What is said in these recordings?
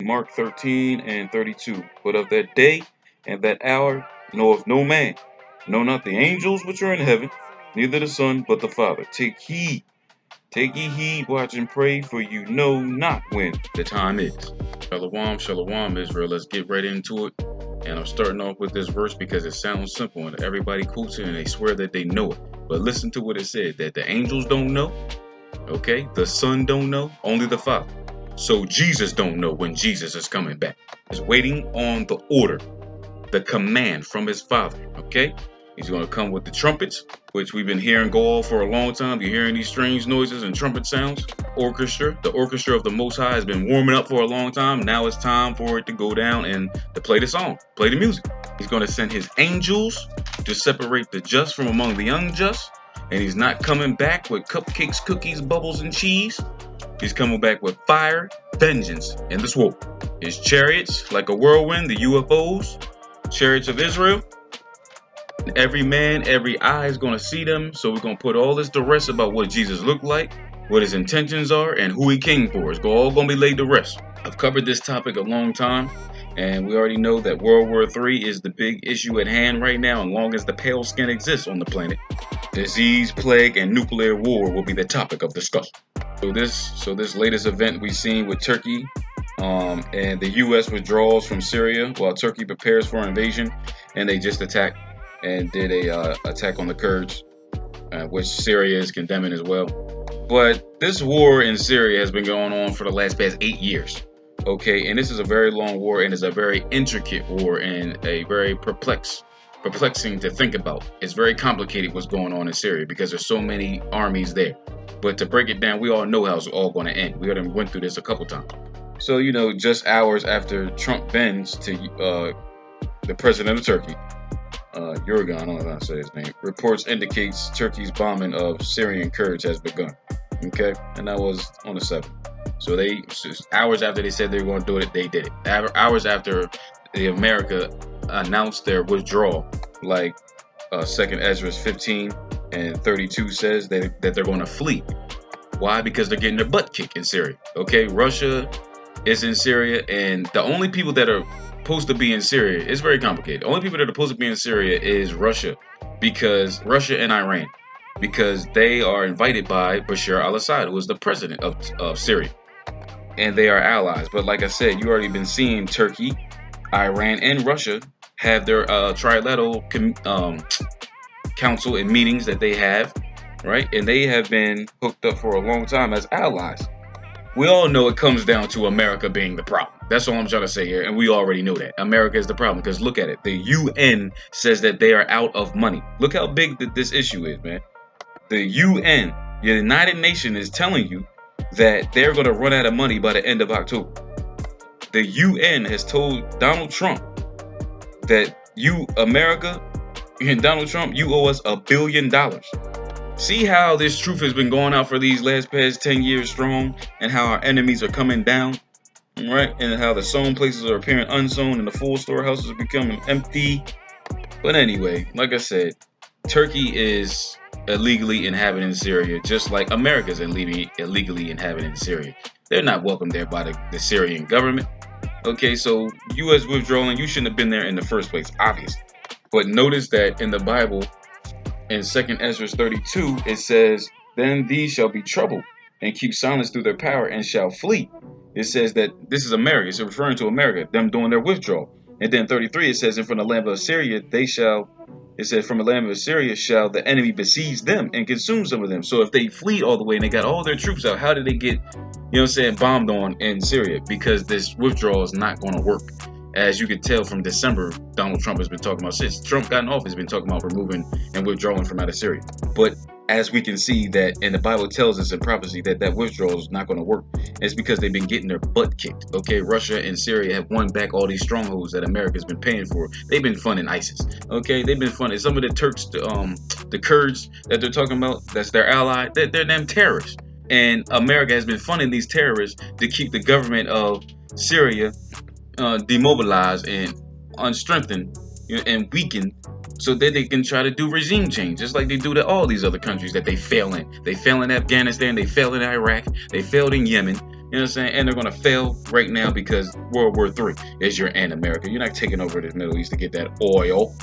Mark 13 and 32. But of that day and that hour knoweth no man, no, not the angels which are in heaven, neither the Son, but the Father. Take ye heed, watch and pray, for you know not when the time is. Shalom, shalom, Israel. Let's get right into it. And I'm starting off with this verse because it sounds simple and everybody quotes it and they swear that they know it. But listen to what it said, that the angels don't know, okay? The Son don't know, only the Father. So Jesus don't know when Jesus is coming back. He's waiting on the order, the command from his Father, okay? He's going to come with the trumpets, which we've been hearing go off for a long time. You're hearing these strange noises and trumpet sounds. The orchestra of the Most High has been warming up for a long time. Now it's time for it to go down and to play the song, play the music. He's going to send his angels to separate the just from among the unjust. And he's not coming back with cupcakes, cookies, bubbles, and cheese. He's coming back with fire, vengeance, and the sword. His chariots, like a whirlwind, the UFOs, chariots of Israel. Every man, every eye is going to see them. So we're going to put all this to rest about what Jesus looked like, what his intentions are, and who he came for. It's all going to be laid to rest. I've covered this topic a long time, and we already know that World War III is the big issue at hand right now, as long as the pale skin exists on the planet. Disease, plague, and nuclear war will be the topic of discussion. So this latest event we've seen with Turkey and the U.S. withdrawals from Syria while Turkey prepares for invasion, and they just attacked and did a attack on the Kurds, which Syria is condemning as well. But this war in Syria has been going on for the past 8 years, okay? And this is a very long war, and it's a very intricate war, and a very perplexing to think about. It's very complicated what's going on in Syria because there's so many armies there. But to break it down, we all know how it's all going to end. We already went through this a couple times. So, just hours after Trump bends to the president of Turkey, Erdogan, I don't know how to say his name, reports indicates Turkey's bombing of Syrian Kurds has begun. Okay, and that was on the 7th. So hours after they said they were going to do it, they did it. Hours after America announced their withdrawal, like 2nd Ezra 15 and 32 says that they're going to flee. Why? Because they're getting their butt kicked in Syria. Okay, Russia is in Syria, and the only people that are supposed to be in Syria, it's very complicated. The only people that are supposed to be in Syria is Russia and Iran, because they are invited by Bashar al-Assad, who is the president of Syria, and they are allies. But like I said, you already been seeing Turkey, Iran, and Russia have their trilateral council and meetings that they have, right? And they have been hooked up for a long time as allies. We all know it comes down to America being the problem. That's all I'm trying to say here, and we already know that. America is the problem, because look at it. The UN says that they are out of money. Look how big this issue is, man. The UN, the United Nations, is telling you that they're going to run out of money by the end of October. The UN has told Donald Trump that America, and Donald Trump, you owe us $1 billion. See how this truth has been going out for these past 10 years strong, and how our enemies are coming down, right? And how the sown places are appearing unsown and the full storehouses are becoming empty. But anyway, like I said, Turkey is illegally inhabiting Syria, just like America is illegally inhabiting Syria. They're not welcome there by the Syrian government. Okay, so U.S. withdrawing, you shouldn't have been there in the first place, obviously. But notice that in the Bible, in 2nd Ezra 32, it says, "Then these shall be troubled, and keep silence through their power, and shall flee." It says that this is America. It's referring to America, them doing their withdrawal. And then 33, it says, "And from the land of Assyria from the land of Assyria shall the enemy besiege them and consume some of them." So if they flee all the way and they got all their troops out, how did they get, bombed on in Syria? Because this withdrawal is not going to work. As you can tell from December, Donald Trump has been talking about, since Trump got in office, been talking about removing and withdrawing from out of Syria. But as we can see that, and the Bible tells us in prophecy that withdrawal is not going to work, it's because they've been getting their butt kicked. Okay, Russia and Syria have won back all these strongholds that America's been paying for. They've been funding ISIS. Okay, they've been funding some of the Turks, the Kurds that they're talking about, that's their ally, they're them terrorists. And America has been funding these terrorists to keep the government of Syria demobilized and unstrengthened and weakened, so that they can try to do regime change, just like they do to all these other countries that they fail in. They fail in Afghanistan, they fail in Iraq, they failed in Yemen, You know what I'm saying? And they're going to fail right now because World War III is your end, America. You're not taking over the Middle East to get that oil.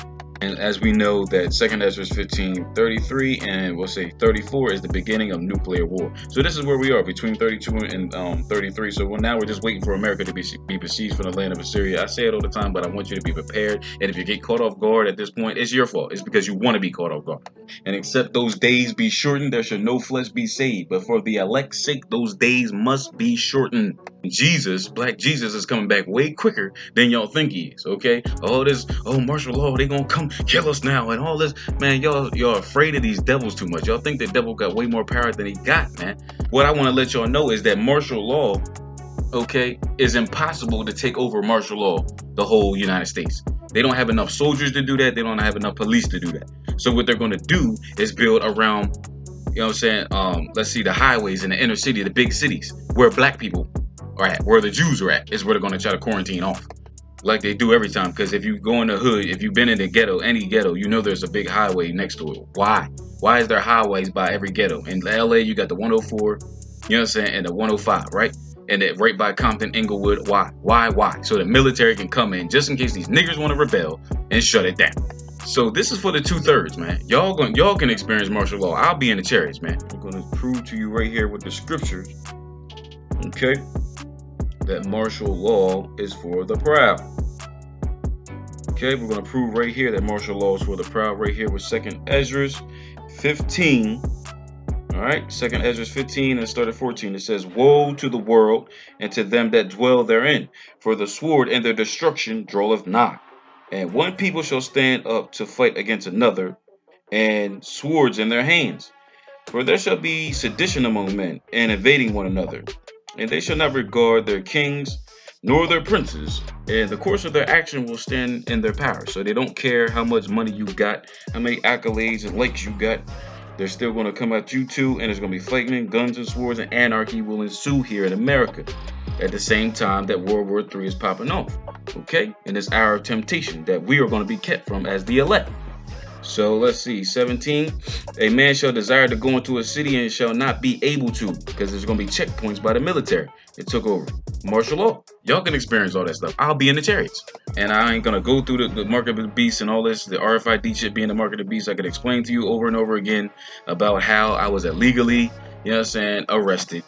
And as we know that 2nd Ezra 15:33 and we'll say 34 is the beginning of nuclear war. So this is where we are between 32 and 33. So now we're just waiting for America to be besieged from the land of Assyria. I say it all the time, but I want you to be prepared. And if you get caught off guard at this point, it's your fault. It's because you want to be caught off guard. And except those days be shortened, there should no flesh be saved. But for the elect's sake, those days must be shortened. Jesus, Black Jesus, is coming back way quicker than y'all think he is, okay? Martial law, they gonna come kill us now and all this. Man, y'all afraid of these devils too much. Y'all think the devil got way more power than he got, man. What I want to let y'all know is that martial law, okay, is impossible to take over martial law, the whole United States. They don't have enough soldiers to do that. They don't have enough police to do that. So what they're gonna do is build around, you know what I'm saying, let's see, the highways in the inner city, the big cities, where black people are at, where the Jews are at, is where they're going to try to quarantine off. Like they do every time. Because if you go in the hood, if you've been in the ghetto, any ghetto, you know there's a big highway next to it. Why? Why is there highways by every ghetto? In LA, you got the 104, you know what I'm saying, and the 105, right? And that right by Compton, Inglewood. Why? Why? So the military can come in just in case these niggers want to rebel and shut it down. So this is for the 2/3, man. Y'all can experience martial law. I'll be in the chariots, man. I'm going to prove to you right here with the scriptures, okay, that martial law is for the proud. Okay, we're going to prove right here that martial law is for the proud right here with 2nd Ezra 15. All right, 2nd Ezra 15 and start at 14. It says, "Woe to the world and to them that dwell therein, for the sword and their destruction draweth nigh. And one people shall stand up to fight against another, and swords in their hands. For there shall be sedition among men, and invading one another. And they shall not regard their kings, nor their princes, and the course of their action will stand in their power." So they don't care how much money you got, how many accolades and likes you got. They're still going to come at you too, and there's going to be fighting, guns and swords, and anarchy will ensue here in America at the same time that World War III is popping off, okay? In this hour of temptation that we are going to be kept from as the elect. So let's see, 17. "A man shall desire to go into a city and shall not be able to, because there's going to be checkpoints by the military. It took over. Martial law. Y'all can experience all that stuff. I'll be in the chariots. And I ain't going to go through the mark of the beast and all this, the RFID shit being the mark of the beast. I could explain to you over and over again about how I was illegally, you know what I'm saying, arrested.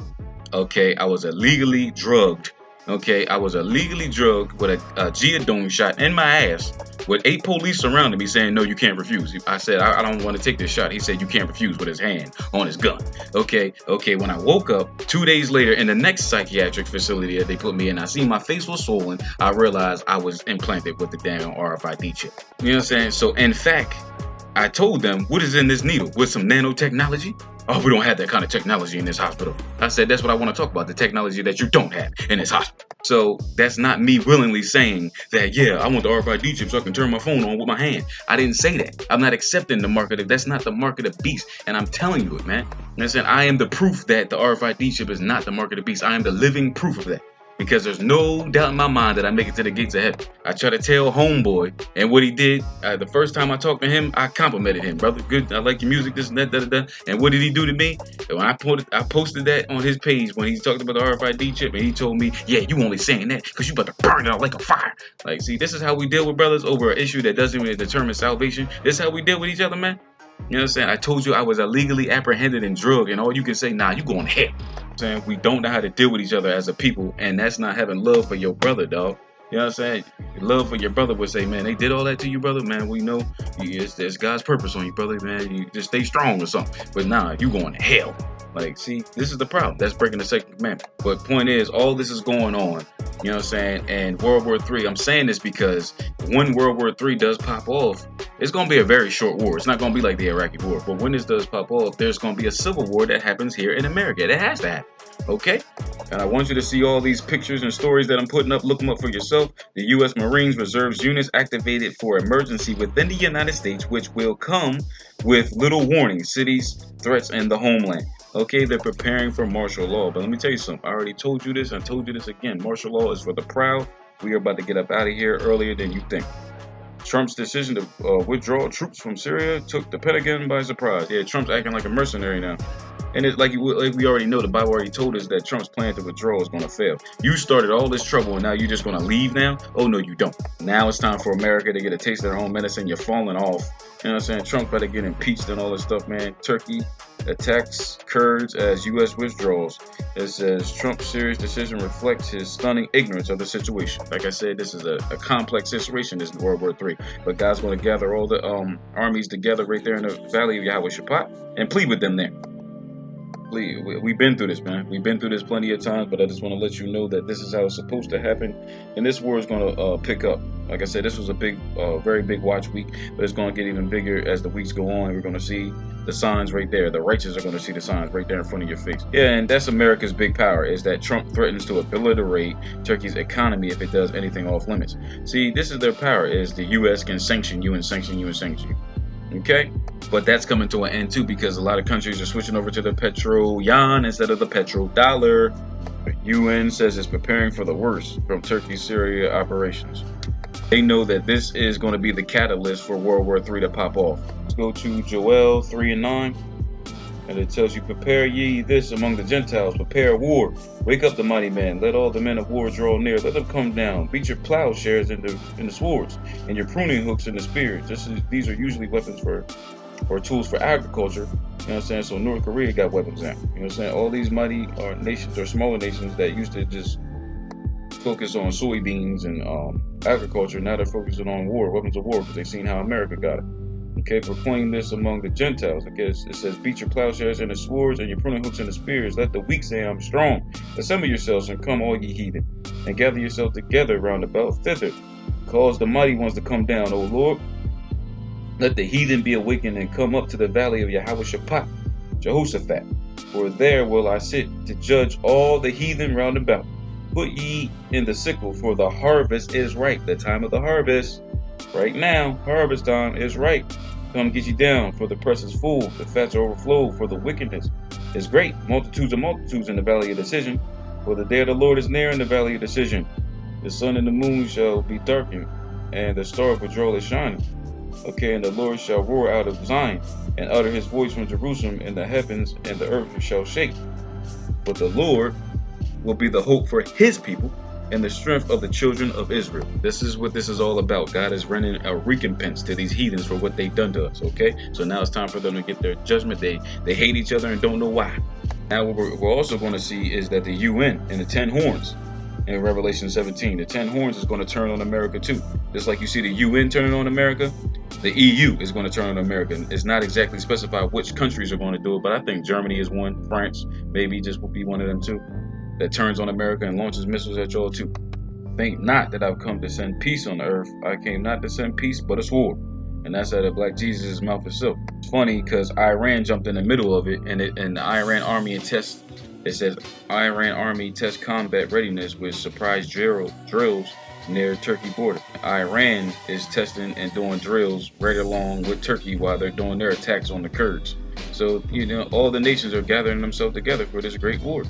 Okay, I was illegally drugged. Okay, I was illegally drugged with a geodone shot in my ass with 8 police surrounding me saying, "No, you can't refuse." I said, I don't want to take this shot. He said, "You can't refuse," with his hand on his gun. Okay, when I woke up 2 days later in the next psychiatric facility that they put me in, I seen my face was swollen. I realized I was implanted with the damn RFID chip. You know what I'm saying? So in fact, I told them, "What is in this needle? With some nanotechnology?" "Oh, we don't have that kind of technology in this hospital." I said, "That's what I want to talk about, the technology that you don't have in this hospital." So that's not me willingly saying that, yeah, I want the RFID chip so I can turn my phone on with my hand. I didn't say that. I'm not accepting the market. That's not the mark of the beast. And I'm telling you it, man. You know what I'm saying? I am the proof that the RFID chip is not the mark of the beast. I am the living proof of that. Because there's no doubt in my mind that I make it to the gates of heaven. I try to tell homeboy, and what he did, the first time I talked to him, I complimented him. "Brother, good, I like your music, this and that, da. And what did he do to me? And when I posted that on his page when he talked about the RFID chip, and he told me, "Yeah, you only saying that because you about to burn it out like a fire." Like, see, this is how we deal with brothers over an issue that doesn't even determine salvation. This is how we deal with each other, man. You know what I'm saying? I told you I was illegally apprehended and drugged, and all you can say, "Nah, you going to hell." Saying we don't know how to deal with each other as a people, and that's not having love for your brother, dog. You know what I'm saying? Love for your brother would say, "Man, they did all that to you, brother. Man, we know there's God's purpose on you, brother. Man, you just stay strong or something." But nah, you going to hell. Like, see, this is the problem. That's breaking the 2nd commandment. But point is, all this is going on, you know what I'm saying? And World War III, I'm saying this because when World War III does pop off, it's going to be a very short war. It's not going to be like the Iraqi war. But when this does pop off, there's going to be a civil war that happens here in America. That has to happen. Okay? And I want you to see all these pictures and stories that I'm putting up. Look them up for yourself. The U.S. Marines Reserves units activated for emergency within the United States, which will come with little warning, cities, threats, and the homeland. Okay, they're preparing for martial law. But let me tell you something. I already told you this. I told you this again. Martial law is for the proud. We are about to get up out of here earlier than you think. Trump's decision to withdraw troops from Syria took the Pentagon by surprise. Yeah, Trump's acting like a mercenary now. And it's like we already know, the Bible already told us that Trump's plan to withdraw is going to fail. You started all this trouble and now you're just going to leave now? Oh, no, you don't. Now it's time for America to get a taste of their own medicine. You're falling off. You know what I'm saying? Trump better get impeached and all this stuff, man. Turkey attacks Kurds as U.S. withdraws. It says Trump's serious decision reflects his stunning ignorance of the situation. Like I said, this is a complex situation. This is World War III. But God's going to gather all the armies together right there in the valley of Yahweh Shaphat and plead with them there. We've been through this, man. We've been through this plenty of times, but I just want to let you know that this is how it's supposed to happen, and this war is going to pick up. Like I said, this was a big, very big watch week, but it's going to get even bigger as the weeks go on. We're going to see the signs right there. The righteous are going to see the signs right there in front of your face. Yeah, and that's America's big power, is that Trump threatens to obliterate Turkey's economy if it does anything off limits. See, this is their power, is the U.S. can sanction you and sanction you and sanction you. Okay, but that's coming to an end too, because a lot of countries are switching over to the petro yuan instead of the petro dollar. The UN says it's preparing for the worst from Turkey's Syria operations. They know that this is going to be the catalyst for World War III to pop off. Let's go to Joel 3:9, and it tells you, prepare ye this among the Gentiles, prepare war, wake up the mighty man, let all the men of war draw near, let them come down, beat your plowshares into the swords, and your pruning hooks into spears. These are usually weapons or tools for agriculture. You know what I'm saying? So North Korea got weapons now. You know what I'm saying? All these mighty nations or smaller nations that used to just focus on soybeans and agriculture, now they're focusing on war, weapons of war, because they've seen how America got it. Okay, proclaim this among the Gentiles. I guess it says, beat your plowshares into swords and your pruning hooks into spears. Let the weak say, I'm strong. Assemble yourselves and come, all ye heathen, and gather yourselves together round about thither. Cause the mighty ones to come down, O Lord. Let the heathen be awakened and come up to the valley of Yahweh Shaphat, Jehoshaphat. For there will I sit to judge all the heathen round about. Put ye in the sickle, for the harvest is ripe. The time of the harvest, right now, harvest time is ripe. Come get you down, for the press is full, the fats are overflowed, for the wickedness is great. Multitudes of multitudes in the valley of decision. For the day of the Lord is near in the valley of decision. The sun and the moon shall be darkened, and the star of withdrawal is shining. Okay, and the Lord shall roar out of Zion, and utter his voice from Jerusalem, and the heavens and the earth shall shake. But the Lord will be the hope for his people, and the strength of the children of Israel. This is what this is all about. God is rendering a recompense to these heathens for what they've done to us, okay? So now it's time for them to get their judgment. They hate each other and don't know why. Now what we're also going to see is that the UN and the 10 horns in Revelation 17, the 10 horns is going to turn on America too. Just like you see the UN turning on America, the EU is going to turn on America. It's not exactly specified which countries are going to do it, but I think Germany is one, France maybe just will be one of them too, that turns on America and launches missiles at y'all too. Think not that I've come to send peace on the earth. I came not to send peace, but a sword. And that's out of Black Jesus' mouth itself. It's funny because Iran jumped in the middle of it, and the Iran army and test, it says Iran army test combat readiness with surprise drills near Turkey border. Iran is testing and doing drills right along with Turkey while they're doing their attacks on the Kurds. So, you know, all the nations are gathering themselves together for this great war.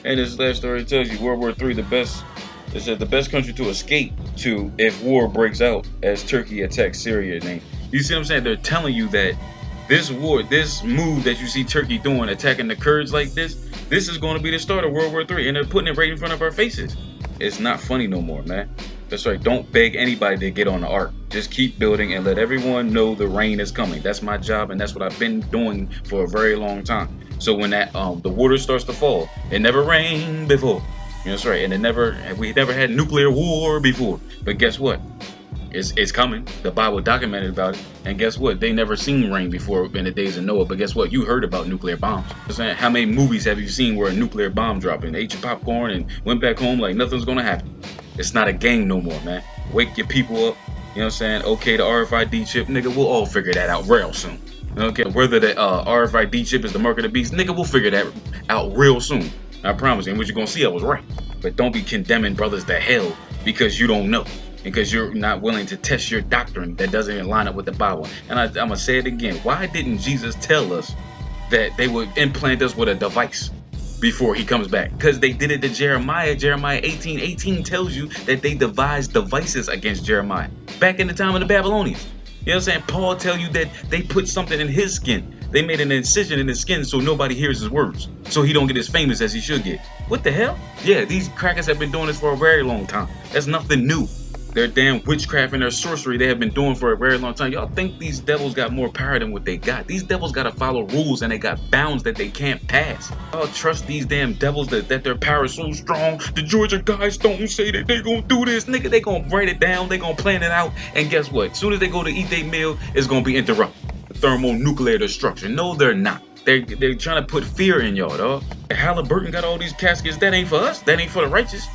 And this last story tells you World War III, it said the best country to escape to if war breaks out as Turkey attacks Syria. You see what I'm saying? They're telling you that this war, this move that you see Turkey doing, attacking the Kurds like this is going to be the start of World War III. And they're putting it right in front of our faces. It's not funny no more, man. That's right. Don't beg anybody to get on the ark. Just keep building and let everyone know the rain is coming. That's my job, and that's what I've been doing for a very long time. So when that the water starts to fall, it never rained before. You know, that's right. And we never had nuclear war before. But guess what? It's coming. The Bible documented about it. And guess what? They never seen rain before in the days of Noah. But guess what? You heard about nuclear bombs. How many movies have you seen where a nuclear bomb dropped and ate your popcorn and went back home like nothing's gonna happen? It's not a game no more, man. Wake your people up. You know what I'm saying? Okay, the RFID chip, nigga, we'll all figure that out real soon. Okay, whether the RFID chip is the mark of the beast, nigga, we'll figure that out real soon. I promise you. And what you're gonna see, I was right. But don't be condemning brothers to hell because you don't know. Because you're not willing to test your doctrine that doesn't even line up with the Bible. And I'm going to say it again. Why didn't Jesus tell us that they would implant us with a device before he comes back? Because they did it to Jeremiah. Jeremiah 18:18 tells you that they devised devices against Jeremiah back in the time of the Babylonians. You know what I'm saying? Paul tell you that they put something in his skin They made an incision in his skin so nobody hears his words, so he don't get as famous as he should get. What the hell? Yeah, these crackers have been doing this for a very long time. That's nothing new. Their damn witchcraft and their sorcery they have been doing for a very long time. Y'all think these devils got more power than what they got? These devils gotta follow rules and they got bounds that they can't pass. Y'all trust these damn devils that their power is so strong. The Georgia guys don't say that they gonna do this. Nigga, they gonna write it down, they gonna plan it out, and guess what? As soon as they go to eat their meal, it's gonna be interrupted. Thermonuclear destruction. No, they're not. They're trying to put fear in y'all, dog. Halliburton got all these caskets. That ain't for us. That ain't for the righteous.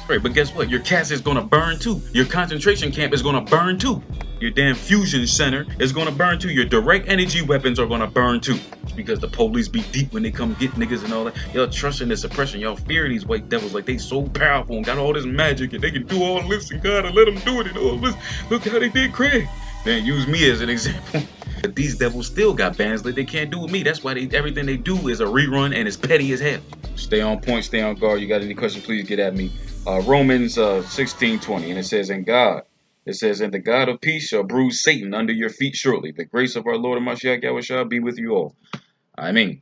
Right, but guess what? Your casket is gonna burn too. Your concentration camp is gonna burn too. Your damn fusion center is gonna burn too. Your direct energy weapons are gonna burn too. It's because the police be deep when they come get niggas and all that. Y'all trusting this oppression. Y'all fear these white devils like they so powerful and got all this magic and they can do all this and God let them do it and all this. Look how they did Craig. Then use me as an example. But these devils still got bands that they can't do with me. That's why everything they do is a rerun and it's petty as hell. Stay on point, stay on guard. You got any questions, please get at me. Romans 16:20, and it says, and the God of peace shall bruise Satan under your feet shortly. The grace of our Lord and Mashiach Yahweh shall be with you all. Amen.